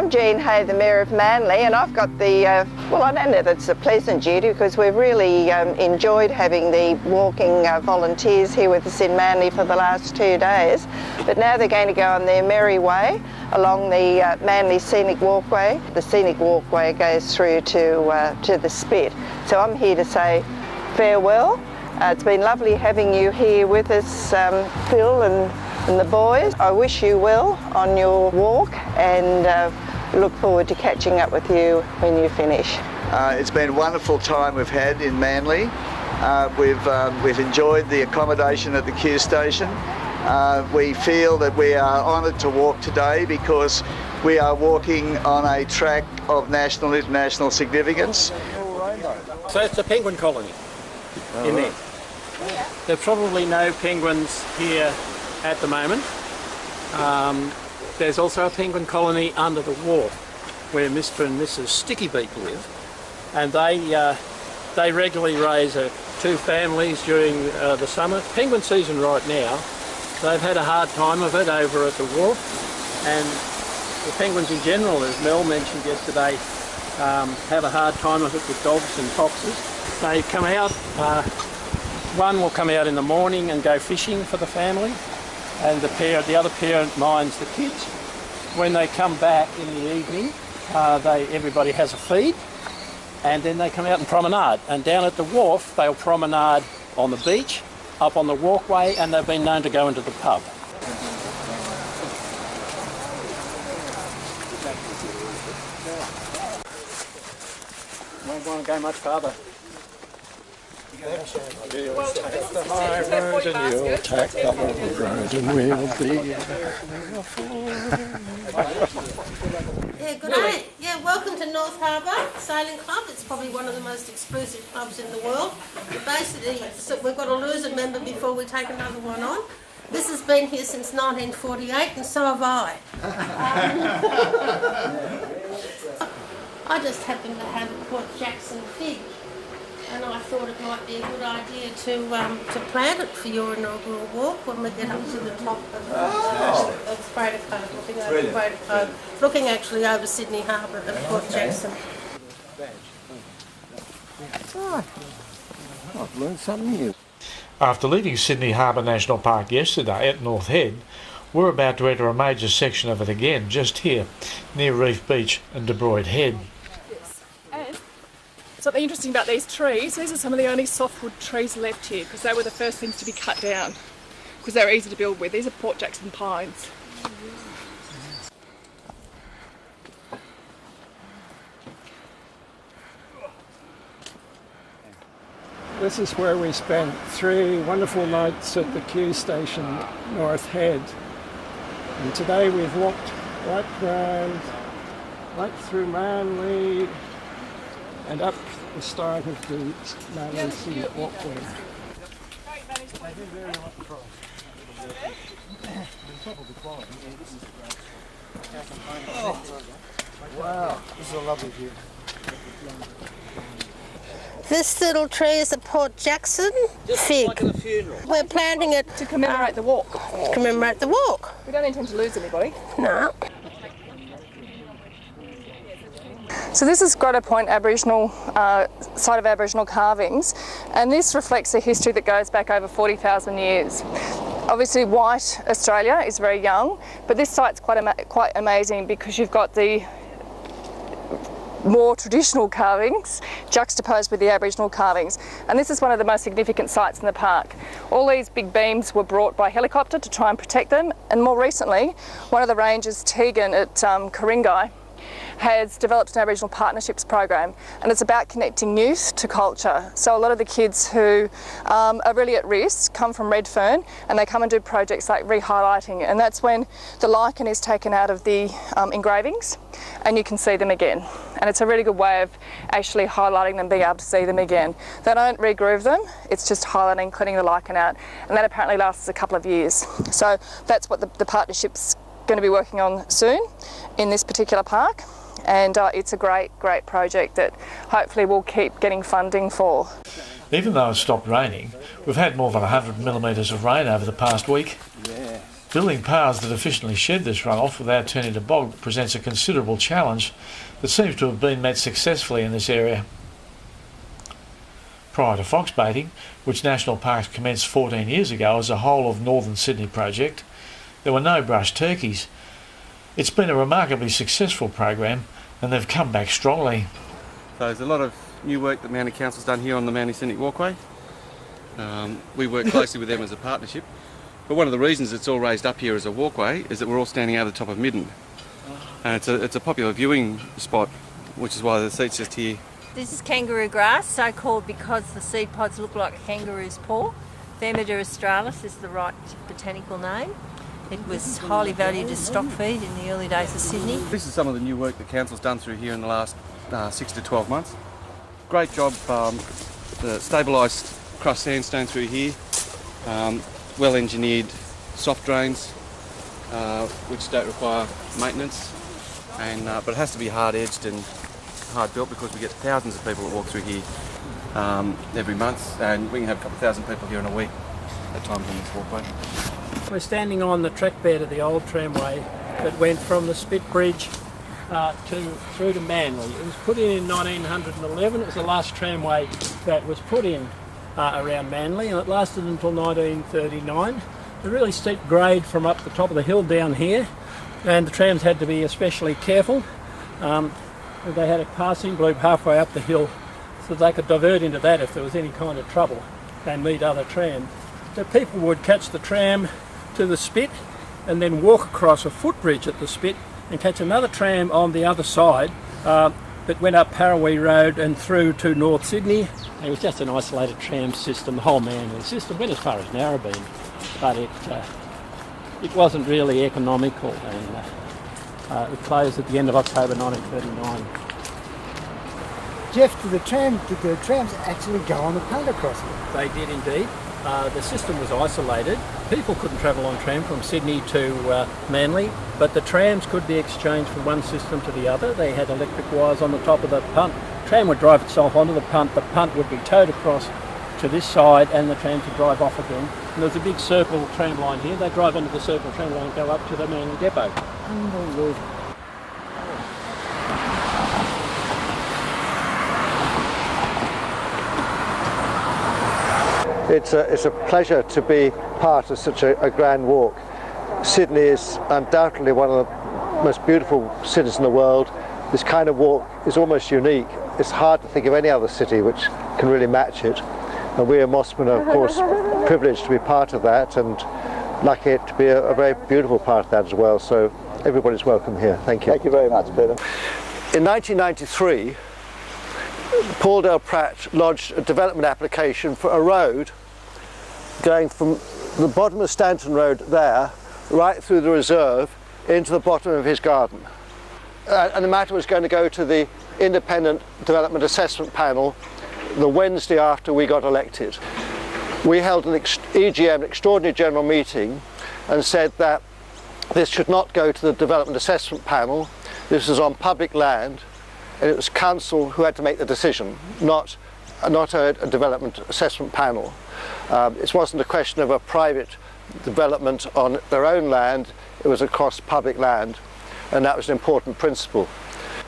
I'm Jean Hay, the Mayor of Manly, and I've got the, well, I don't know that it's a pleasant duty because we've really enjoyed having the walking volunteers here with us in Manly for the last 2 days. But now they're going to go on their merry way along the Manly Scenic Walkway. The Scenic Walkway goes through to the Spit. So I'm here to say farewell. It's been lovely having you here with us, Phil and the boys. I wish you well on your walk and look forward to catching up with you when you finish. It's been a wonderful time we've had in Manly. We've enjoyed the accommodation at the Q station. We feel that we are honoured to walk today because we are walking on a track of national and international significance. So it's a penguin colony in there. There are probably no penguins here at the moment. There's also a penguin colony under the wharf where Mr. and Mrs. Stickybeak live, and they regularly raise 2 families during the summer. Penguin season right now. They've had a hard time of it over at the wharf, and the penguins in general, as Mel mentioned yesterday, have a hard time of it with dogs and foxes. They come out, one will come out in the morning and go fishing for the family, and the other parent minds the kids. When they come back in the evening, everybody has a feed, and then they come out and promenade. And down at the wharf, they'll promenade on the beach, up on the walkway, and they've been known to go into the pub. Won't want to go much farther. Well, take the high road and you'll take the low road and we'll be Yeah, good day. Yeah, welcome to North Harbour Sailing Club. It's probably one of the most exclusive clubs in the world. But basically, so we've got to lose a member before we take another one on. This has been here since 1948 and so have I. I just happen to have a Port Jackson fig, and I thought it might be a good idea to plant it for your inaugural walk when we get up to the top of Crater Cove, looking over Crater Cove, looking actually over Sydney Harbour at Port Jackson. Oh, I've learned something new. After leaving Sydney Harbour National Park yesterday at North Head, we're about to enter a major section of it again, just here, near Reef Beach and De Broid Head. And something interesting about these trees, these are some of the only softwood trees left here because they were the first things to be cut down because they were easy to build with. These are Port Jackson pines. This is where we spent 3 wonderful nights at the Q station, North Head. And today we've walked right round, right through Manly and up the start of the Manly Scenic Walkway. Oh, wow, this is a lovely view. This little tree is a Port Jackson fig. like at a funeral. We're planting it To commemorate the walk. to commemorate the walk. We don't intend to lose anybody. No. So this is Grotto Point Aboriginal, site of Aboriginal carvings, and this reflects a history that goes back over 40,000 years. Obviously white Australia is very young, but this site's quite amazing because you've got the more traditional carvings juxtaposed with the Aboriginal carvings, and this is one of the most significant sites in the park. All these big beams were brought by helicopter to try and protect them, and more recently one of the rangers, Tegan at Ku-ring-gai, has developed an Aboriginal partnerships program, and it's about connecting youth to culture. So a lot of the kids who are really at risk come from Redfern, and they come and do projects like re-highlighting, and that's when the lichen is taken out of the engravings and you can see them again. And it's a really good way of actually highlighting them, being able to see them again. They don't re-groove them, it's just highlighting, cleaning the lichen out, and that apparently lasts a couple of years. So that's what the partnership's going to be working on soon in this particular park. And it's a great project that hopefully we'll keep getting funding for. Even though it's stopped raining, we've had more than 100 millimetres of rain over the past week. Yeah, Building paths that efficiently shed this runoff without turning to bog presents a considerable challenge that seems to have been met successfully in this area. Prior to fox baiting, which National Parks commenced 14 years ago as a whole of Northern Sydney project, there were no brush turkeys. It's been a remarkably successful program and they've come back strongly. So there's a lot of new work that Manly Council's done here on the Manly Scenic Walkway. We work closely with them as a partnership. But one of the reasons it's all raised up here as a walkway is that we're all standing over the top of Midden. And it's a popular viewing spot, which is why the seat's just here. This is kangaroo grass, so called because the seed pods look like a kangaroo's paw. Thermida australis is the right botanical name. It was highly valued as stock feed in the early days of Sydney. This is some of the new work the council's done through here in the last 6 to 12 months. Great job, the stabilised crushed sandstone through here, well engineered soft drains, which don't require maintenance, but it has to be hard edged and hard built because we get thousands of people that walk through here every month, and we can have a couple of thousand people here in a week at times on this walkway. We're standing on the track bed of the old tramway that went from the Spit Bridge through to Manly. It was put in 1911. It was the last tramway that was put in around Manly, and it lasted until 1939. A really steep grade from up the top of the hill down here, and the trams had to be especially careful. They had a passing loop halfway up the hill so they could divert into that if there was any kind of trouble and meet other trams. So people would catch the tram to the Spit and then walk across a footbridge at the Spit and catch another tram on the other side that went up Parawee Road and through to North Sydney. It was just an isolated tram system. The whole Manly system went as far as Narrabeen, but it wasn't really economical, and it closed at the end of October 1939. Jeff, did the trams actually go on the punter crossing? They did indeed. The system was isolated. People couldn't travel on tram from Sydney to Manly, but the trams could be exchanged from one system to the other. They had electric wires on the top of the punt. The tram would drive itself onto the punt would be towed across to this side, and the trams would drive off again. And there's a big circle tram line here. They drive into the circle tram line and go up to the Manly depot. Unbelievable. It's a pleasure to be part of such a grand walk. Sydney is undoubtedly one of the most beautiful cities in the world. This kind of walk is almost unique. It's hard to think of any other city which can really match it. And we in Mosman are, of course, privileged to be part of that, and lucky to be a very beautiful part of that as well. So everybody's welcome here. Thank you. Thank you very much, Peter. In 1993, Paul Del Pratt lodged a development application for a road going from the bottom of Stanton Road there right through the reserve into the bottom of his garden. And the matter was going to go to the Independent Development Assessment Panel the Wednesday after we got elected. We held an EGM, an extraordinary general meeting, and said that this should not go to the Development Assessment Panel. This is on public land, and it was council who had to make the decision, not a development assessment panel. It wasn't a question of a private development on their own land, it was across public land, and that was an important principle.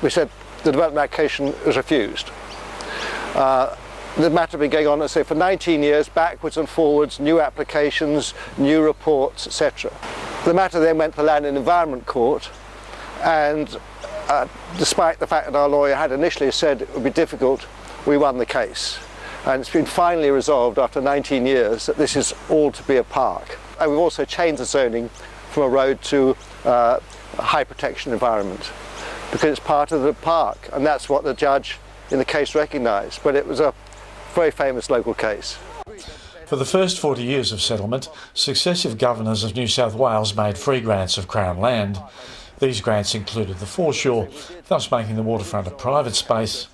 We said the development application was refused. The matter had been going on, let's say, for 19 years, backwards and forwards, new applications, new reports, etc. The matter then went to the Land and Environment Court, and despite the fact that our lawyer had initially said it would be difficult, we won the case. And it's been finally resolved after 19 years that this is all to be a park. And we've also changed the zoning from a road to a high protection environment, because it's part of the park, and that's what the judge in the case recognised. But it was a very famous local case. For the first 40 years of settlement, successive governors of New South Wales made free grants of Crown land. These grants included the foreshore, thus making the waterfront a private space.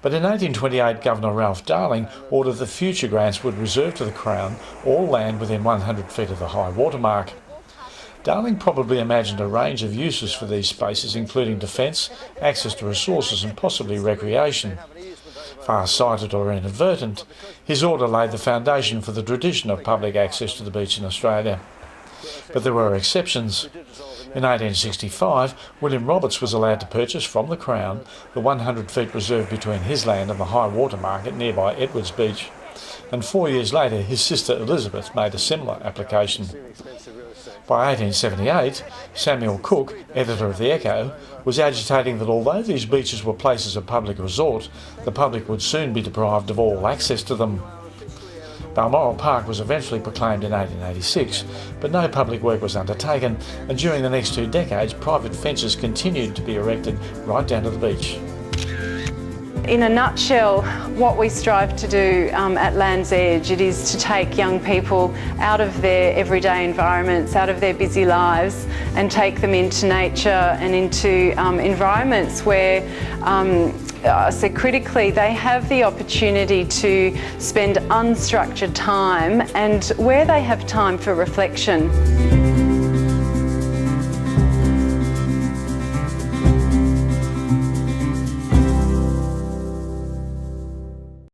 But in 1828, Governor Ralph Darling ordered that future grants would reserve to the Crown all land within 100 feet of the high water mark. Darling probably imagined a range of uses for these spaces, including defence, access to resources and possibly recreation. Far-sighted or inadvertent, his order laid the foundation for the tradition of public access to the beach in Australia. But there were exceptions. In 1865, William Roberts was allowed to purchase from the Crown the 100 feet reserved between his land and the high water mark at nearby Edwards Beach. And 4 years later, his sister Elizabeth made a similar application. By 1878, Samuel Cook, editor of the Echo, was agitating that although these beaches were places of public resort, the public would soon be deprived of all access to them. Balmoral Park was eventually proclaimed in 1886, but no public work was undertaken, and during the next 2 decades, private fences continued to be erected right down to the beach. In a nutshell, what we strive to do at Land's Edge, it is to take young people out of their everyday environments, out of their busy lives, and take them into nature and into environments where, so critically, they have the opportunity to spend unstructured time and where they have time for reflection.